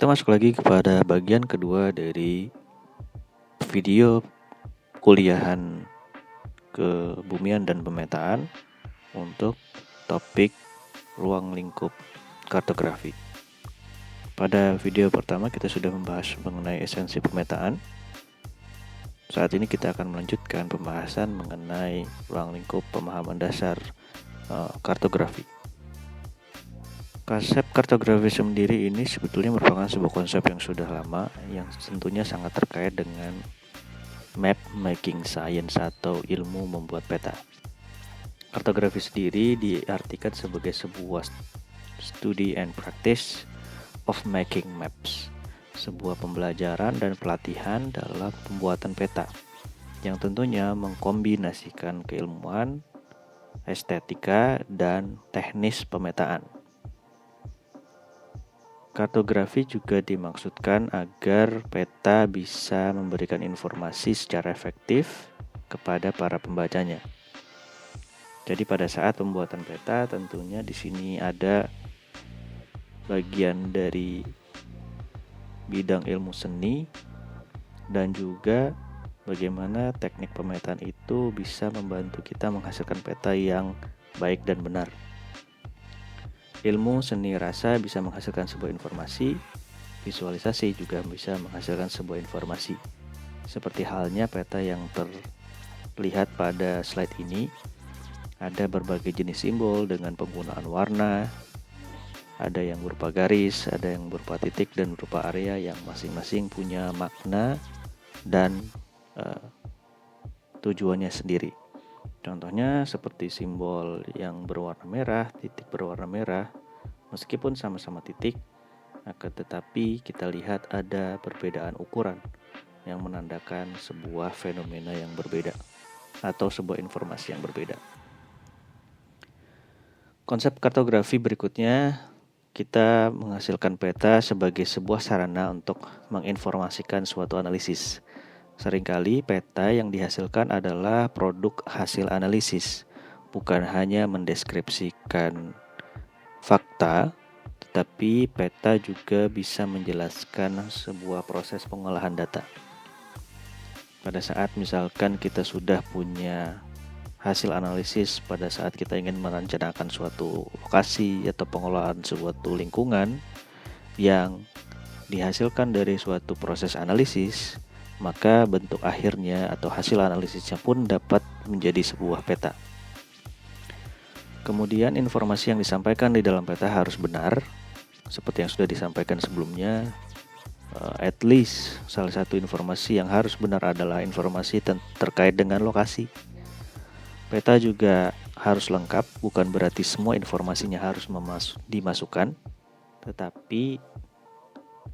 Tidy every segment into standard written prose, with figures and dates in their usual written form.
Kita masuk lagi kepada bagian kedua dari video kuliahan kebumian dan pemetaan untuk topik ruang lingkup kartografi. Pada video pertama kita sudah membahas mengenai esensi pemetaan. Saat ini kita akan melanjutkan pembahasan mengenai ruang lingkup pemahaman dasar kartografi. Konsep kartografi sendiri ini sebetulnya merupakan sebuah konsep yang sudah lama yang tentunya sangat terkait dengan map making science atau ilmu membuat peta. Kartografi sendiri diartikan sebagai sebuah studi and practice of making maps, sebuah pembelajaran dan pelatihan dalam pembuatan peta yang tentunya mengkombinasikan keilmuan, estetika, dan teknis pemetaan. Kartografi juga dimaksudkan agar peta bisa memberikan informasi secara efektif kepada para pembacanya. Jadi pada saat pembuatan peta tentunya di sini ada bagian dari bidang ilmu seni dan juga bagaimana teknik pemetaan itu bisa membantu kita menghasilkan peta yang baik dan benar. Ilmu seni rasa bisa menghasilkan sebuah informasi, visualisasi juga bisa menghasilkan sebuah informasi. Seperti halnya peta yang terlihat pada slide ini, ada berbagai jenis simbol dengan penggunaan warna, ada yang berupa garis, ada yang berupa titik dan berupa area yang masing-masing punya makna dan tujuannya sendiri. Contohnya seperti simbol yang berwarna merah, titik berwarna merah, meskipun sama-sama titik, akan tetapi kita lihat ada perbedaan ukuran yang menandakan sebuah fenomena yang berbeda atau sebuah informasi yang berbeda. Konsep kartografi berikutnya, kita menghasilkan peta sebagai sebuah sarana untuk menginformasikan suatu analisis. Seringkali peta yang dihasilkan adalah produk hasil analisis, bukan hanya mendeskripsikan fakta, tetapi peta juga bisa menjelaskan sebuah proses pengolahan data. Pada saat misalkan kita sudah punya hasil analisis pada saat kita ingin merencanakan suatu lokasi atau pengolahan suatu lingkungan yang dihasilkan dari suatu proses analisis, maka bentuk akhirnya atau hasil analisisnya pun dapat menjadi sebuah peta. Kemudian informasi yang disampaikan di dalam peta harus benar, seperti yang sudah disampaikan sebelumnya. At least salah satu informasi yang harus benar adalah informasi terkait dengan lokasi. Peta juga harus lengkap, bukan berarti semua informasinya harus dimasukkan, tetapi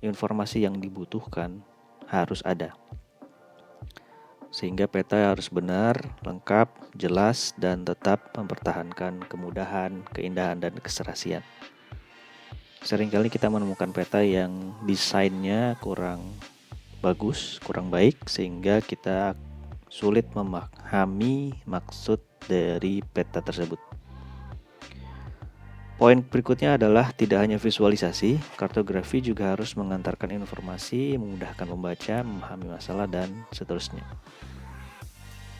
informasi yang dibutuhkan harus ada. Sehingga peta harus benar, lengkap, jelas, dan tetap mempertahankan kemudahan, keindahan, dan keserasian. Seringkali kita menemukan peta yang desainnya kurang bagus, kurang baik, sehingga kita sulit memahami maksud dari peta tersebut. Poin berikutnya adalah tidak hanya visualisasi, kartografi juga harus mengantarkan informasi, memudahkan membaca, memahami masalah, dan seterusnya.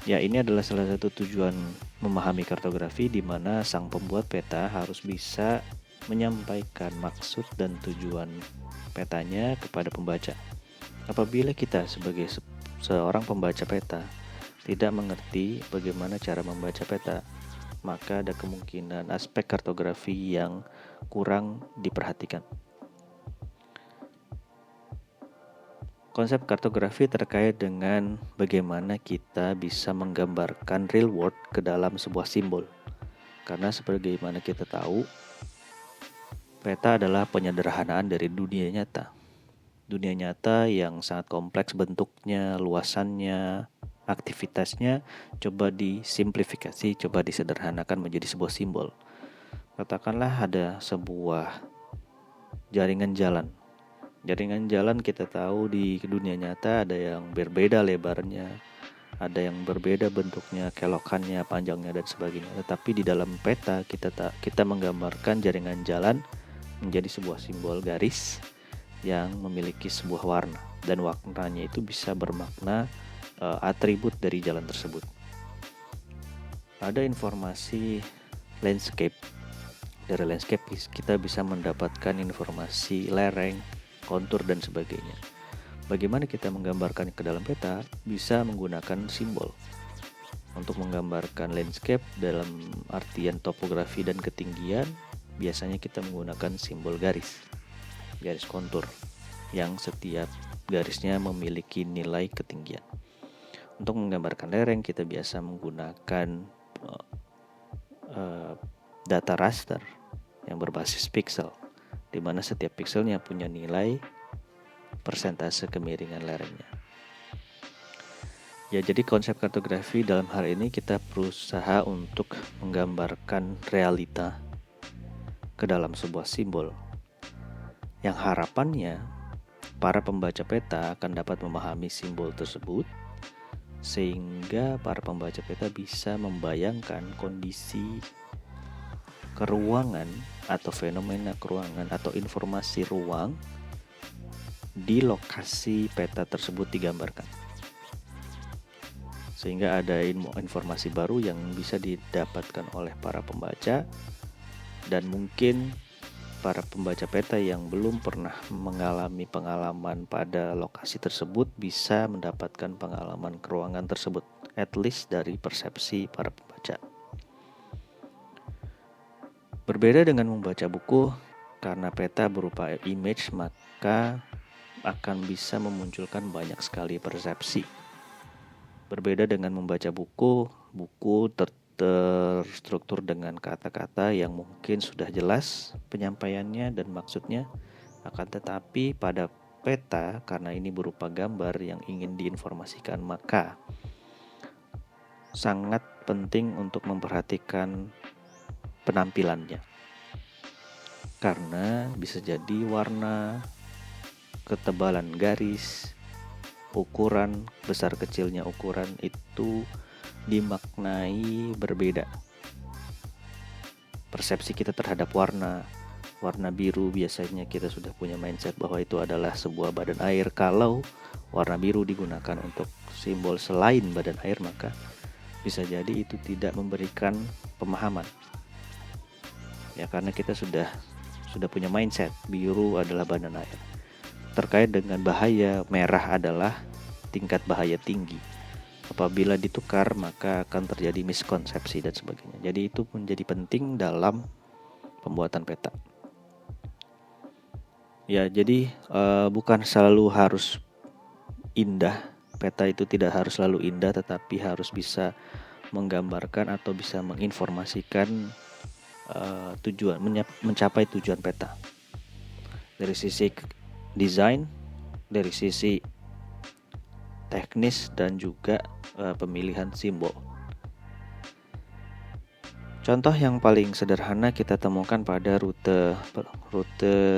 Ya, ini adalah salah satu tujuan memahami kartografi, di mana sang pembuat peta harus bisa menyampaikan maksud dan tujuan petanya kepada pembaca. Apabila kita sebagai seorang pembaca peta tidak mengerti bagaimana cara membaca peta, maka ada kemungkinan aspek kartografi yang kurang diperhatikan. Konsep kartografi terkait dengan bagaimana kita bisa menggambarkan real world ke dalam sebuah simbol. Karena sebagaimana kita tahu, peta adalah penyederhanaan dari dunia nyata. Dunia nyata yang sangat kompleks bentuknya, luasannya, aktivitasnya, coba disimplifikasi, coba disederhanakan menjadi sebuah simbol. Katakanlah ada sebuah jaringan jalan. Jaringan jalan kita tahu di dunia nyata ada yang berbeda lebarnya, ada yang berbeda bentuknya, kelokannya, panjangnya, dan sebagainya. Tetapi di dalam peta kita menggambarkan jaringan jalan menjadi sebuah simbol garis yang memiliki sebuah warna, dan warnanya itu bisa bermakna atribut dari jalan tersebut. Ada informasi landscape. Dari landscape kita bisa mendapatkan informasi lereng, kontur, dan sebagainya. Bagaimana kita menggambarkan ke dalam peta? Bisa menggunakan simbol. Untuk menggambarkan landscape dalam artian topografi dan ketinggian, biasanya kita menggunakan simbol garis kontur, yang setiap garisnya memiliki nilai ketinggian. Untuk menggambarkan lereng, kita biasa menggunakan data raster yang berbasis pixel, di mana setiap pixelnya punya nilai persentase kemiringan lerengnya. Ya, jadi konsep kartografi dalam hal ini kita berusaha untuk menggambarkan realita ke dalam sebuah simbol, yang harapannya para pembaca peta akan dapat memahami simbol tersebut, sehingga para pembaca peta bisa membayangkan kondisi keruangan atau fenomena keruangan atau informasi ruang di lokasi peta tersebut digambarkan, sehingga ada informasi baru yang bisa didapatkan oleh para pembaca. Dan mungkin para pembaca peta yang belum pernah mengalami pengalaman pada lokasi tersebut bisa mendapatkan pengalaman keruangan tersebut, at least dari persepsi para pembaca. Berbeda dengan membaca buku, karena peta berupa image, maka akan bisa memunculkan banyak sekali persepsi. Berbeda dengan membaca buku terstruktur dengan kata-kata yang mungkin sudah jelas penyampaiannya dan maksudnya, akan tetapi pada peta, karena ini berupa gambar yang ingin diinformasikan, maka sangat penting untuk memperhatikan penampilannya, karena bisa jadi warna, ketebalan garis, ukuran, besar kecilnya ukuran itu dimaknai berbeda. Persepsi kita terhadap warna biru, biasanya kita sudah punya mindset bahwa itu adalah sebuah badan air. Kalau warna biru digunakan untuk simbol selain badan air, maka bisa jadi itu tidak memberikan pemahaman. Ya, karena kita sudah punya mindset biru adalah badan air. Terkait dengan bahaya, merah adalah tingkat bahaya tinggi. Apabila ditukar, maka akan terjadi miskonsepsi dan sebagainya. Jadi itu menjadi penting dalam pembuatan peta. Ya, jadi bukan selalu harus indah. Peta itu tidak harus selalu indah, tetapi harus bisa menggambarkan atau bisa menginformasikan tujuan, mencapai tujuan peta. Dari sisi desain, dari sisi teknis, dan juga pemilihan simbol. Contoh yang paling sederhana kita temukan pada rute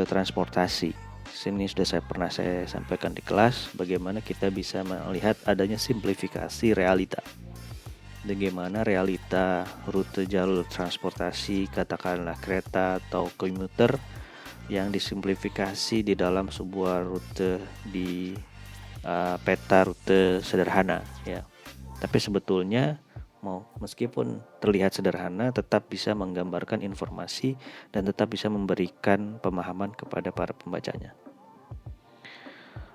transportasi. Sini sudah pernah saya sampaikan di kelas bagaimana kita bisa melihat adanya simplifikasi realita. Bagaimana realita rute jalur transportasi, katakanlah kereta atau komuter, yang disimplifikasi di dalam sebuah rute di peta rute sederhana, ya. Tapi sebetulnya meskipun terlihat sederhana, tetap bisa menggambarkan informasi dan tetap bisa memberikan pemahaman kepada para pembacanya.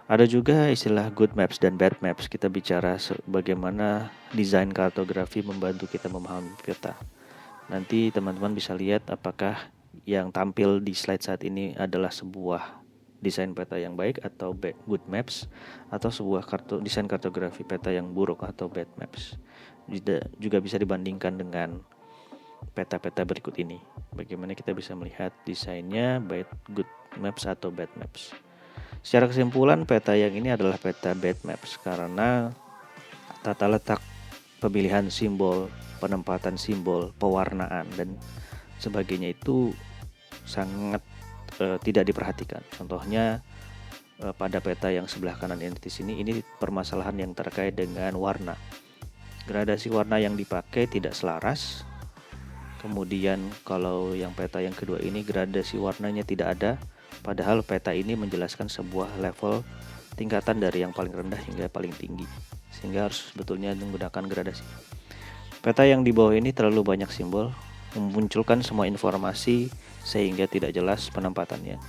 Ada juga istilah good maps dan bad maps. Kita bicara bagaimana desain kartografi membantu kita memahami peta. Nanti teman-teman bisa lihat apakah yang tampil di slide saat ini adalah sebuah desain peta yang baik atau good maps, atau sebuah desain kartografi peta yang buruk atau bad maps. Juga bisa dibandingkan dengan peta-peta berikut ini. Bagaimana kita bisa melihat desainnya good maps atau bad maps. Secara kesimpulan, peta yang ini adalah peta bad maps karena tata letak, pemilihan simbol, penempatan simbol, pewarnaan dan sebagainya itu sangat tidak diperhatikan. Contohnya pada peta yang sebelah kanan di sini, ini permasalahan yang terkait dengan warna. Gradasi warna yang dipakai tidak selaras. Kemudian kalau yang peta yang kedua ini gradasi warnanya tidak ada, Padahal peta ini menjelaskan sebuah level tingkatan dari yang paling rendah hingga paling tinggi, sehingga harus sebetulnya menggunakan gradasi. Peta yang di bawah ini terlalu banyak simbol, memunculkan semua informasi sehingga tidak jelas penempatannya.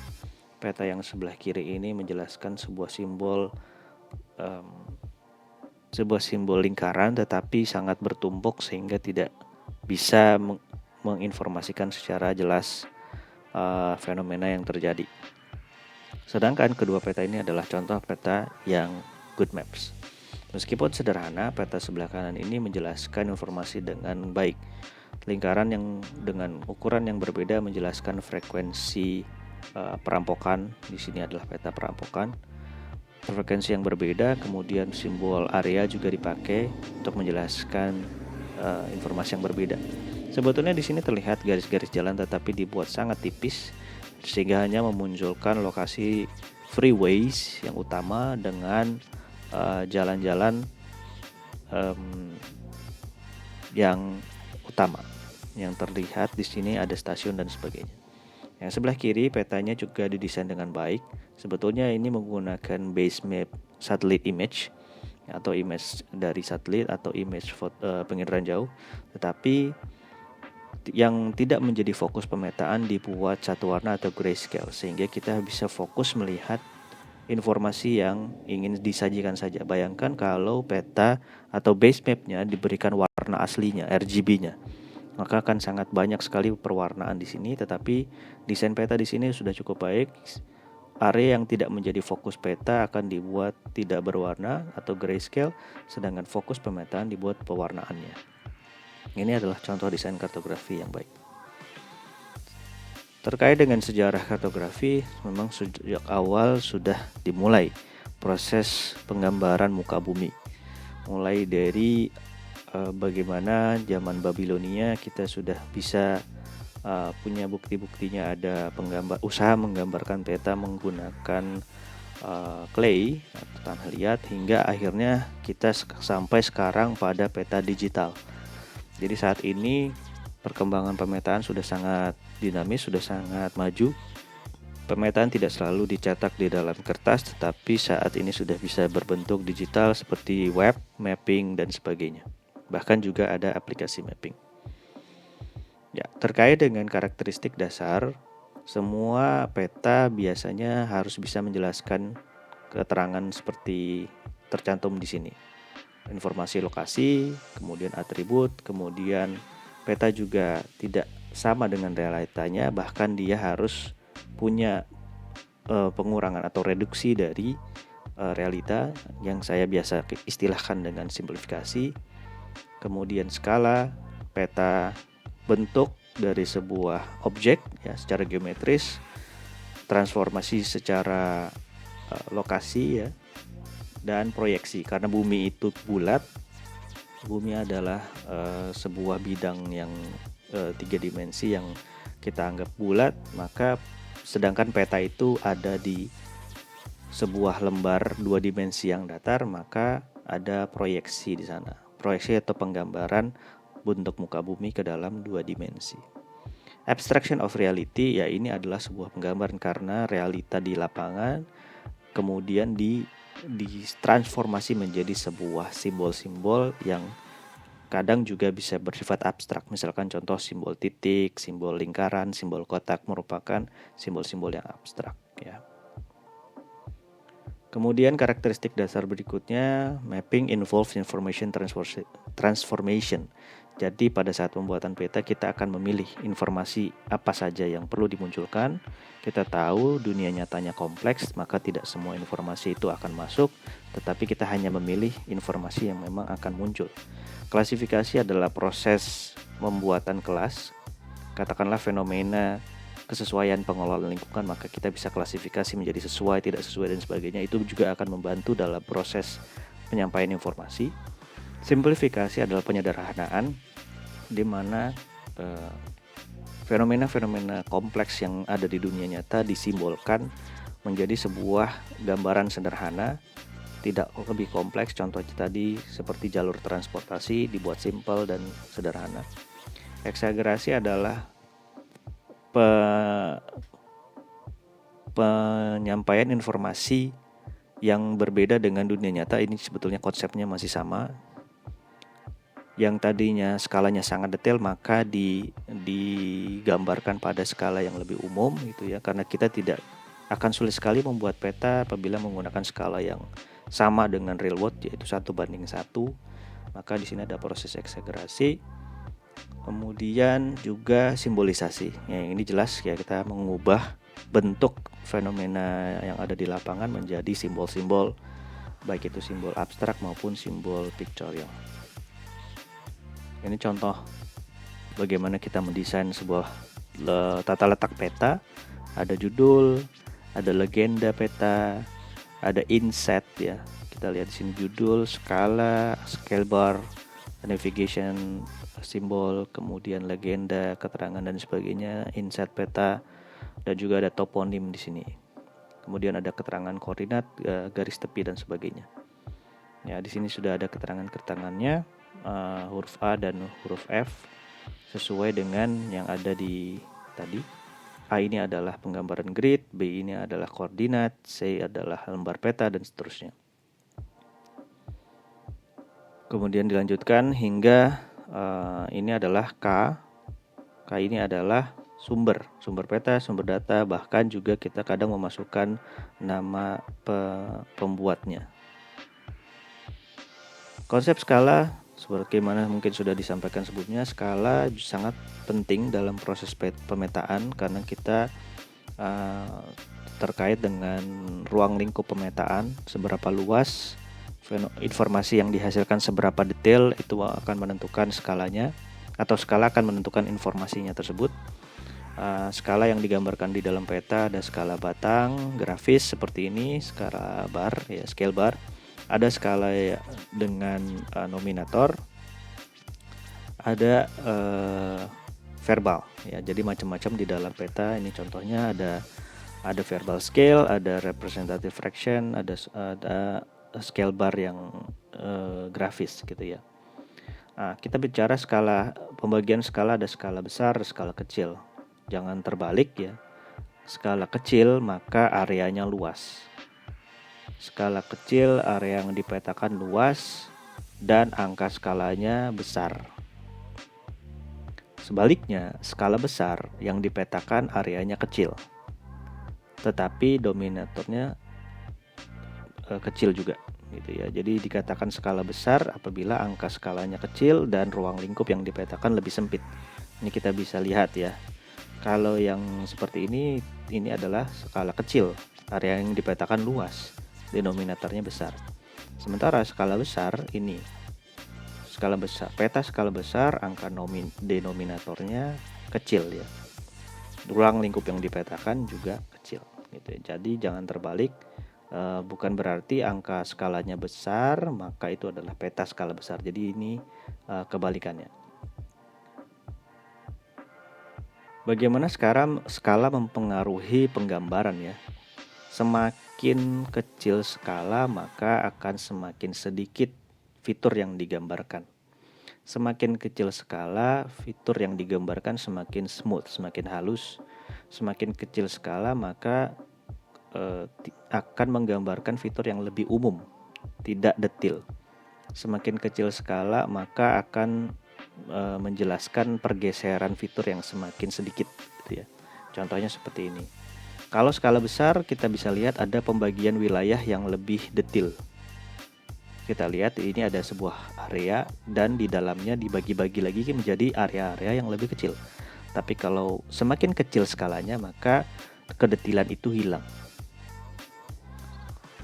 Peta yang sebelah kiri ini menjelaskan sebuah simbol lingkaran, tetapi sangat bertumpuk sehingga tidak bisa menginformasikan secara jelas fenomena yang terjadi. Sedangkan kedua peta ini adalah contoh peta yang good maps. Meskipun sederhana, peta sebelah kanan ini menjelaskan informasi dengan baik. Lingkaran yang dengan ukuran yang berbeda menjelaskan frekuensi perampokan. Di sini adalah peta perampokan. Frekuensi yang berbeda, kemudian simbol area juga dipakai untuk menjelaskan informasi yang berbeda. Sebetulnya di sini terlihat garis-garis jalan tetapi dibuat sangat tipis sehingga hanya memunculkan lokasi freeways yang utama dengan jalan-jalan yang utama. Yang terlihat di sini ada stasiun dan sebagainya. Yang sebelah kiri petanya juga didesain dengan baik. Sebetulnya ini menggunakan base map satellite image atau image dari satelit atau image penginderaan jauh, tetapi yang tidak menjadi fokus pemetaan dibuat satu warna atau grayscale sehingga kita bisa fokus melihat informasi yang ingin disajikan saja. Bayangkan kalau peta atau base mapnya diberikan warna aslinya, RGB-nya, maka akan sangat banyak sekali perwarnaan di sini. Tetapi desain peta di sini sudah cukup baik. Area yang tidak menjadi fokus peta akan dibuat tidak berwarna atau grayscale, sedangkan fokus pemetaan dibuat pewarnaannya. Ini adalah contoh desain kartografi yang baik. Terkait dengan sejarah kartografi, memang sejak awal sudah dimulai proses penggambaran muka bumi. Mulai dari bagaimana zaman Babilonia kita sudah bisa punya bukti-buktinya, ada usaha menggambarkan peta menggunakan clay atau tanah liat, hingga akhirnya kita sampai sekarang pada peta digital. Jadi saat ini perkembangan pemetaan sudah sangat dinamis, sudah sangat maju. Pemetaan tidak selalu dicetak di dalam kertas, tetapi saat ini sudah bisa berbentuk digital seperti web, mapping, dan sebagainya. Bahkan juga ada aplikasi mapping. Ya, terkait dengan karakteristik dasar, semua peta biasanya harus bisa menjelaskan keterangan seperti tercantum di sini. Informasi lokasi, kemudian atribut, kemudian peta juga tidak sama dengan realitanya, bahkan dia harus punya pengurangan atau reduksi dari realita yang saya biasa istilahkan dengan simplifikasi. Kemudian skala, peta bentuk dari sebuah objek ya secara geometris, transformasi secara lokasi ya, dan proyeksi. Karena bumi itu bulat, bumi adalah sebuah bidang yang 3 dimensi yang kita anggap bulat, maka sedangkan peta itu ada di sebuah lembar 2 dimensi yang datar, maka ada proyeksi di sana. Proyeksi atau penggambaran bentuk muka bumi ke dalam 2 dimensi. Abstraction of reality, ya ini adalah sebuah penggambaran karena realita di lapangan kemudian ditransformasi menjadi sebuah simbol-simbol yang kadang juga bisa bersifat abstrak. Misalkan contoh simbol titik, simbol lingkaran, simbol kotak merupakan simbol-simbol yang abstrak ya. Kemudian karakteristik dasar berikutnya, mapping involves information transformation. Jadi pada saat pembuatan peta kita akan memilih informasi apa saja yang perlu dimunculkan. Kita tahu dunia nyatanya kompleks, maka tidak semua informasi itu akan masuk, tetapi kita hanya memilih informasi yang memang akan muncul. Klasifikasi adalah proses pembuatan kelas. Katakanlah fenomena kesesuaian pengelolaan lingkungan, maka kita bisa klasifikasi menjadi sesuai, tidak sesuai, dan sebagainya. Itu juga akan membantu dalam proses penyampaian informasi. Simplifikasi adalah penyederhanaan, di mana fenomena-fenomena kompleks yang ada di dunia nyata disimbolkan menjadi sebuah gambaran sederhana, tidak lebih kompleks. Contohnya tadi seperti jalur transportasi dibuat simpel dan sederhana. Eksagerasi adalah penyampaian informasi yang berbeda dengan dunia nyata. Ini sebetulnya konsepnya masih sama. Yang tadinya skalanya sangat detail maka digambarkan pada skala yang lebih umum gitu ya, karena kita tidak akan sulit sekali membuat peta apabila menggunakan skala yang sama dengan real world, yaitu 1:1. Maka di sini ada proses eksagerasi, kemudian juga simbolisasi. Ya, ini jelas ya, kita mengubah bentuk fenomena yang ada di lapangan menjadi simbol-simbol, baik itu simbol abstrak maupun simbol pictorial. Ini contoh bagaimana kita mendesain sebuah tata letak peta. Ada judul, ada legenda peta, ada inset ya. Kita lihat di sini judul, skala, scale bar, navigation simbol, kemudian legenda, keterangan dan sebagainya, inset peta, dan juga ada toponim di sini. Kemudian ada keterangan koordinat, garis tepi dan sebagainya. Ya, di sini sudah ada keterangan-keterangannya, huruf A dan huruf F sesuai dengan yang ada di tadi. A ini adalah penggambaran grid, B ini adalah koordinat, C adalah lembar peta, dan seterusnya. Kemudian dilanjutkan hingga ini adalah K. K ini adalah sumber peta, sumber data, bahkan juga kita kadang memasukkan nama pembuatnya. Konsep skala sebagaimana mungkin sudah disampaikan sebelumnya, skala sangat penting dalam proses pemetaan karena kita terkait dengan ruang lingkup pemetaan, seberapa luas informasi yang dihasilkan, seberapa detail, itu akan menentukan skalanya, atau skala akan menentukan informasinya tersebut. Skala yang digambarkan di dalam peta ada skala batang, grafis seperti ini, skala bar ya, scale bar. Ada skala dengan nominator, ada verbal ya. Jadi macam-macam di dalam peta. Ini contohnya ada verbal scale, ada representative fraction, ada scale bar yang grafis gitu ya. Nah, kita bicara skala, pembagian skala ada skala besar, skala kecil. Jangan terbalik ya. Skala kecil maka areanya luas. Skala kecil, area yang dipetakan luas dan angka skalanya besar. Sebaliknya, skala besar yang dipetakan areanya kecil, tetapi dominatornya kecil juga gitu ya. Jadi dikatakan skala besar apabila angka skalanya kecil dan ruang lingkup yang dipetakan lebih sempit. Ini kita bisa lihat ya. Kalau yang seperti ini adalah skala kecil, area yang dipetakan luas, denominatornya besar. Sementara skala besar ini, skala besar, peta skala besar, angka denominatornya kecil ya. Ruang lingkup yang dipetakan juga kecil gitu ya. Jadi jangan terbalik, bukan berarti angka skalanya besar maka itu adalah peta skala besar. Jadi ini kebalikannya. Bagaimana sekarang skala mempengaruhi penggambaran ya? Semakin kecil skala maka akan semakin sedikit fitur yang digambarkan. Semakin kecil skala, fitur yang digambarkan semakin smooth, semakin halus. Semakin kecil skala maka akan menggambarkan fitur yang lebih umum, tidak detail. Semakin kecil skala maka akan menjelaskan pergeseran fitur yang semakin sedikit gitu ya. Contohnya seperti ini. Kalau skala besar kita bisa lihat ada pembagian wilayah yang lebih detail. Kita lihat ini ada sebuah area dan di dalamnya dibagi-bagi lagi menjadi area-area yang lebih kecil. Tapi kalau semakin kecil skalanya maka kedetilan itu hilang.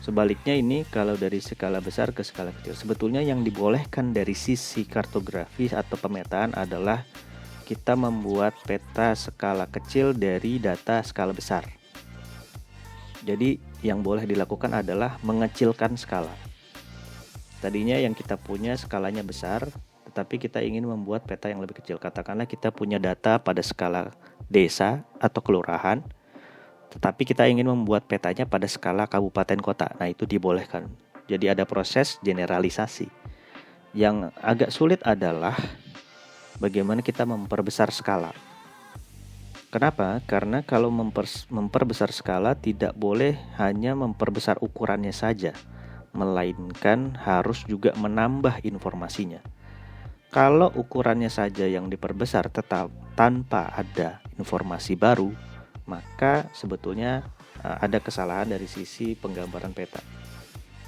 Sebaliknya ini kalau dari skala besar ke skala kecil, sebetulnya yang dibolehkan dari sisi kartografi atau pemetaan adalah kita membuat peta skala kecil dari data skala besar. Jadi yang boleh dilakukan adalah mengecilkan skala. Tadinya yang kita punya skalanya besar, tetapi kita ingin membuat peta yang lebih kecil. Katakanlah kita punya data pada skala desa atau kelurahan, tetapi kita ingin membuat petanya pada skala kabupaten kota. Nah, itu dibolehkan. Jadi ada proses generalisasi. Yang agak sulit adalah bagaimana kita memperbesar skala. Kenapa? Karena kalau memperbesar skala tidak boleh hanya memperbesar ukurannya saja, melainkan harus juga menambah informasinya. Kalau ukurannya saja yang diperbesar tetap tanpa ada informasi baru, maka sebetulnya ada kesalahan dari sisi penggambaran peta.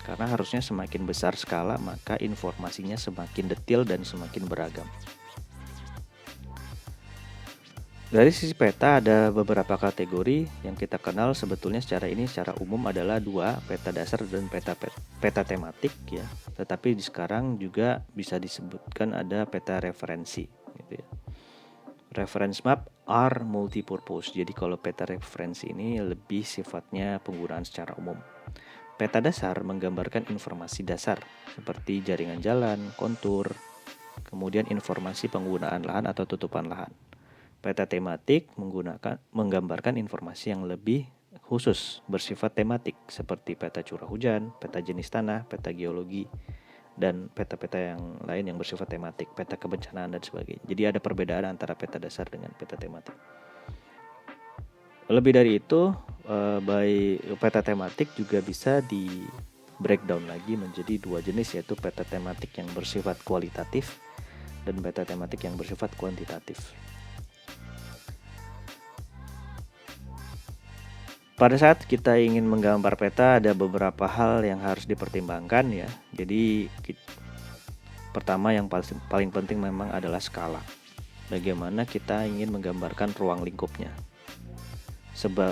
Karena harusnya semakin besar skala, maka informasinya semakin detail dan semakin beragam. Dari sisi peta ada beberapa kategori yang kita kenal sebetulnya secara umum adalah dua, peta dasar dan peta tematik ya. Tetapi sekarang juga bisa disebutkan ada peta referensi gitu ya. Reference map are multipurpose. Jadi kalau peta referensi ini lebih sifatnya penggunaan secara umum. Peta dasar menggambarkan informasi dasar seperti jaringan jalan, kontur, kemudian informasi penggunaan lahan atau tutupan lahan. Peta tematik menggambarkan informasi yang lebih khusus bersifat tematik seperti peta curah hujan, peta jenis tanah, peta geologi, dan peta-peta yang lain yang bersifat tematik, peta kebencanaan dan sebagainya. Jadi ada perbedaan antara peta dasar dengan peta tematik. Lebih dari itu, peta tematik juga bisa di breakdown lagi menjadi dua jenis, yaitu peta tematik yang bersifat kualitatif dan peta tematik yang bersifat kuantitatif. Pada saat kita ingin menggambar peta ada beberapa hal yang harus dipertimbangkan ya. Jadi pertama yang paling penting memang adalah skala. Bagaimana kita ingin menggambarkan ruang lingkupnya.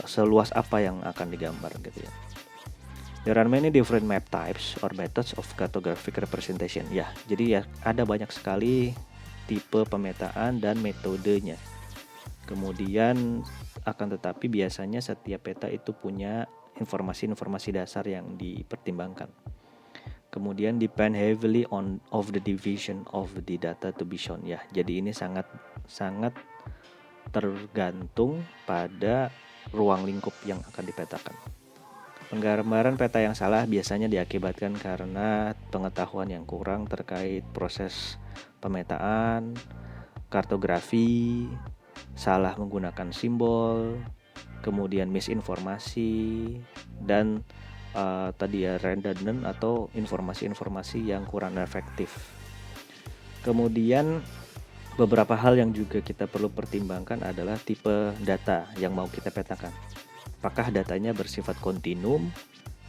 Seluas apa yang akan digambar gitu ya. There are many different map types or methods of cartographic representation. Ya, jadi ya ada banyak sekali tipe pemetaan dan metodenya. Kemudian akan tetapi biasanya setiap peta itu punya informasi-informasi dasar yang dipertimbangkan. Kemudian depend heavily on of the division of the data to be shown. Ya, jadi ini sangat tergantung pada ruang lingkup yang akan dipetakan. Penggambaran peta yang salah biasanya diakibatkan karena pengetahuan yang kurang terkait proses pemetaan, kartografi, salah menggunakan simbol, kemudian misinformasi, dan tadi ya redundant atau informasi-informasi yang kurang efektif. Kemudian beberapa hal yang juga kita perlu pertimbangkan adalah tipe data yang mau kita petakan. Apakah datanya bersifat kontinum,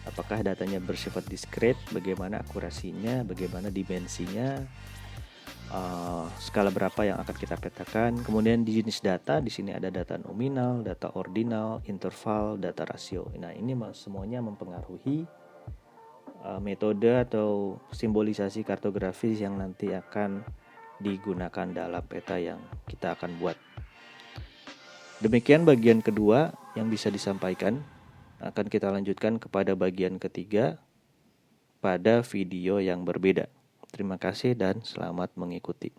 apakah datanya bersifat diskret, bagaimana akurasinya, bagaimana dimensinya, skala berapa yang akan kita petakan. Kemudian di jenis data, di sini ada data nominal, data ordinal, interval, data rasio. Nah, ini semuanya mempengaruhi metode atau simbolisasi kartografis yang nanti akan digunakan dalam peta yang kita akan buat. Demikian bagian kedua yang bisa disampaikan. Akan kita lanjutkan kepada bagian ketiga pada video yang berbeda. Terima kasih dan selamat mengikuti.